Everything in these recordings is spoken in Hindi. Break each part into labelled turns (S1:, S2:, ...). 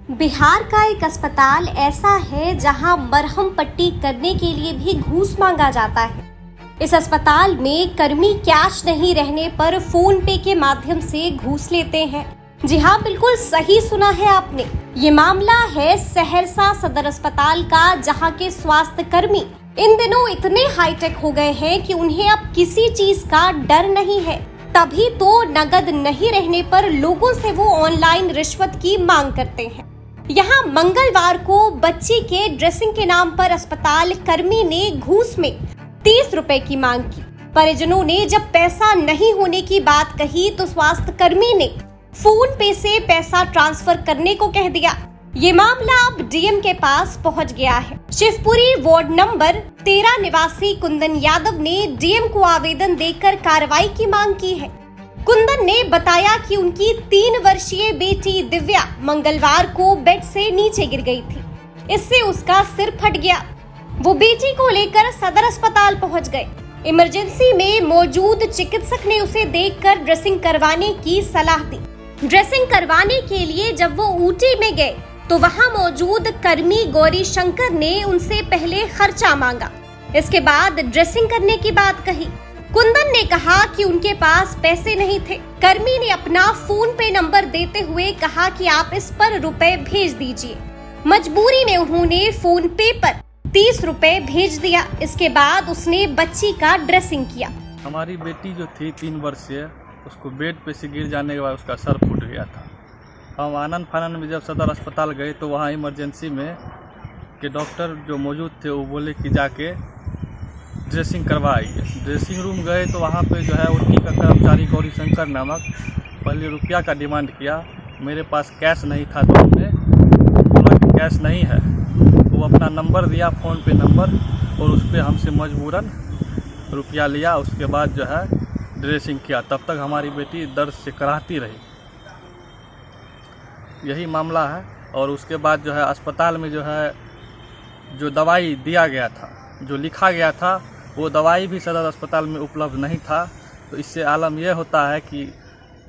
S1: बिहार का एक अस्पताल ऐसा है जहां मरहम पट्टी करने के लिए भी घूस मांगा जाता है। इस अस्पताल में कर्मी कैश नहीं रहने पर फोन पे के माध्यम से घूस लेते हैं। जी हाँ, बिल्कुल सही सुना है आपने। ये मामला है सहरसा सदर अस्पताल का, जहां के स्वास्थ्य कर्मी इन दिनों इतने हाईटेक हो गए हैं कि उन्हें अब किसी चीज का डर नहीं है। तभी तो नगद नहीं रहने पर लोगों से वो ऑनलाइन रिश्वत की मांग करते हैं। यहाँ मंगलवार को बच्ची के ड्रेसिंग के नाम पर अस्पताल कर्मी ने घूस में 30 रुपए की मांग की। परिजनों ने जब पैसा नहीं होने की बात कही तो स्वास्थ्य कर्मी ने फोन पे से पैसा ट्रांसफर करने को कह दिया। ये मामला अब डीएम के पास पहुंच गया है। शिवपुरी वार्ड नंबर 13 निवासी कुंदन यादव ने डीएम को आवेदन देकर कार्रवाई की मांग की है। कुंदन ने बताया कि उनकी 3 वर्षीय बेटी दिव्या मंगलवार को बेड से नीचे गिर गई थी। इससे उसका सिर फट गया। वो बेटी को लेकर सदर अस्पताल पहुंच गए। इमरजेंसी में मौजूद चिकित्सक ने उसे देखकर ड्रेसिंग करवाने की सलाह दी। ड्रेसिंग करवाने के लिए जब वो ऊटी में गए तो वहां मौजूद कर्मी गौरी शंकर ने उनसे पहले खर्चा मांगा। इसके बाद ड्रेसिंग करने की बात कही। कुंदन ने कहा कि उनके पास पैसे नहीं थे। कर्मी ने अपना फोन पे नंबर देते हुए कहा कि आप इस पर रुपए भेज दीजिए। मजबूरी में उन्होंने फोन पे पर 30 रुपए भेज दिया। इसके बाद उसने बच्ची का ड्रेसिंग किया।
S2: हमारी बेटी जो थी 3 वर्षीय, उसको बेड पे से गिर जाने के बाद उसका सर फूट गया था। हम आनंद फानंद में जब सदर अस्पताल गए तो वहाँ इमरजेंसी में के डॉक्टर जो मौजूद थे वो बोले कि जाके ड्रेसिंग करवाइए। ड्रेसिंग रूम गए तो वहाँ पे जो है उनकी का कर्मचारी गौरी शंकर नामक पहले रुपया का डिमांड किया। मेरे पास कैश नहीं था तो हमने बोला कि कैश नहीं है। वो अपना नंबर दिया, फ़ोन पे नंबर, और उस पर हमसे मजबूरन रुपया लिया। उसके बाद जो है ड्रेसिंग किया। तब तक हमारी बेटी दर्द से कराहती रही। यही मामला है। और उसके बाद जो है अस्पताल में जो है जो दवाई दिया गया था, जो लिखा गया था, वो दवाई भी सदर अस्पताल में उपलब्ध नहीं था। तो इससे आलम यह होता है कि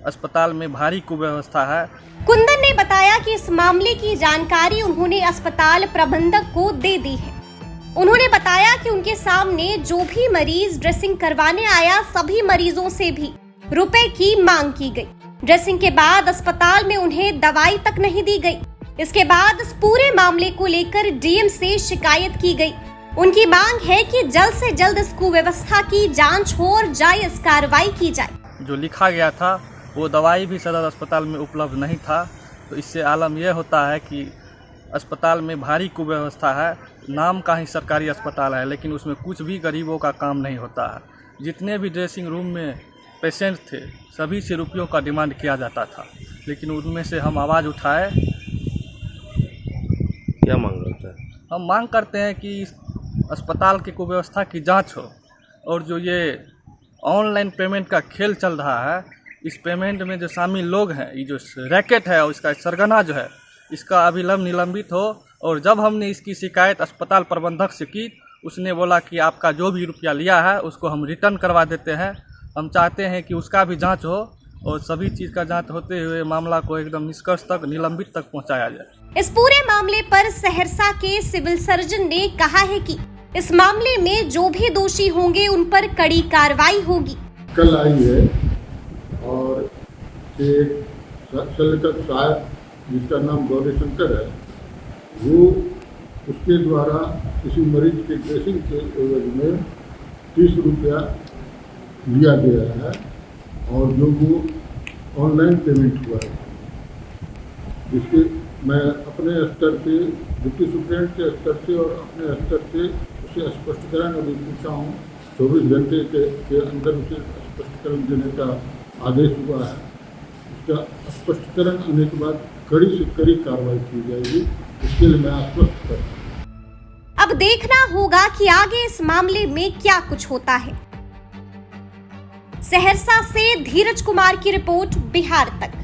S2: अस्पताल में भारी कुव्यवस्था है।
S1: कुंदन ने बताया कि इस मामले की जानकारी उन्होंने अस्पताल प्रबंधक को दे दी है। उन्होंने बताया कि उनके सामने जो भी मरीज ड्रेसिंग करवाने आया, सभी मरीजों से भी रुपए की मांग की गई। ड्रेसिंग के बाद अस्पताल में उन्हें दवाई तक नहीं दी गई। इसके बाद इस पूरे मामले को लेकर डीएम से शिकायत की गई। उनकी मांग है कि जल्द से जल्द इस कुव्यवस्था की जांच हो और जायज कार्रवाई की जाए।
S2: जो लिखा गया था वो दवाई भी सदर अस्पताल में उपलब्ध नहीं था। तो इससे आलम यह होता है कि अस्पताल में भारी कुव्यवस्था है। नाम का ही सरकारी अस्पताल है, लेकिन उसमें कुछ भी गरीबों का काम नहीं होता है। जितने भी ड्रेसिंग रूम में पेशेंट थे, सभी से रुपयों का डिमांड किया जाता था, लेकिन उनमें से हम आवाज़ उठाए।
S3: क्या मांग करते हैं?
S2: हम मांग करते हैं कि अस्पताल की कुव्यवस्था की जांच हो, और जो ये ऑनलाइन पेमेंट का खेल चल रहा है, इस पेमेंट में जो शामिल लोग हैं, ये जो रैकेट है और इसका सरगना जो है, इसका अभिलंब निलंबित हो। और जब हमने इसकी शिकायत अस्पताल प्रबंधक से की, उसने बोला कि आपका जो भी रुपया लिया है उसको हम रिटर्न करवा देते हैं। हम चाहते हैं कि उसका भी जांच हो और सभी चीज़ का जांच होते हुए मामला को एकदम निष्कर्ष तक, निलंबित तक पहुंचाया जाए।
S1: इस पूरे मामले पर सहरसा के सिविल सर्जन ने कहा है कि इस मामले में जो भी दोषी होंगे उन पर कड़ी कार्रवाई होगी।
S4: कल आई है और एक शल्यचिकित्सक साहब जिसका नाम गौरी शंकर है, वो उसके द्वारा किसी मरीज के ड्रेसिंग के एवज में 30 रुपया लिया गया है, और जो वो ऑनलाइन पेमेंट हुआ है, जिसके मैं अपने स्तर से, डिप्टी सुप्रीडेंट के स्तर से और अपने स्तर से उसे स्पष्टीकरण अभी पूछा हूँ। 24 घंटे के अंदर उसे स्पष्टीकरण देने का आदेश हुआ है। उसका स्पष्टीकरण आने के बाद कड़ी से कड़ी कार्रवाई की जाएगी, इसके लिए मैं आश्वस्त करता हूँ।
S1: अब देखना होगा कि आगे इस मामले में क्या कुछ होता है। सहरसा से धीरज कुमार की रिपोर्ट, बिहार तक।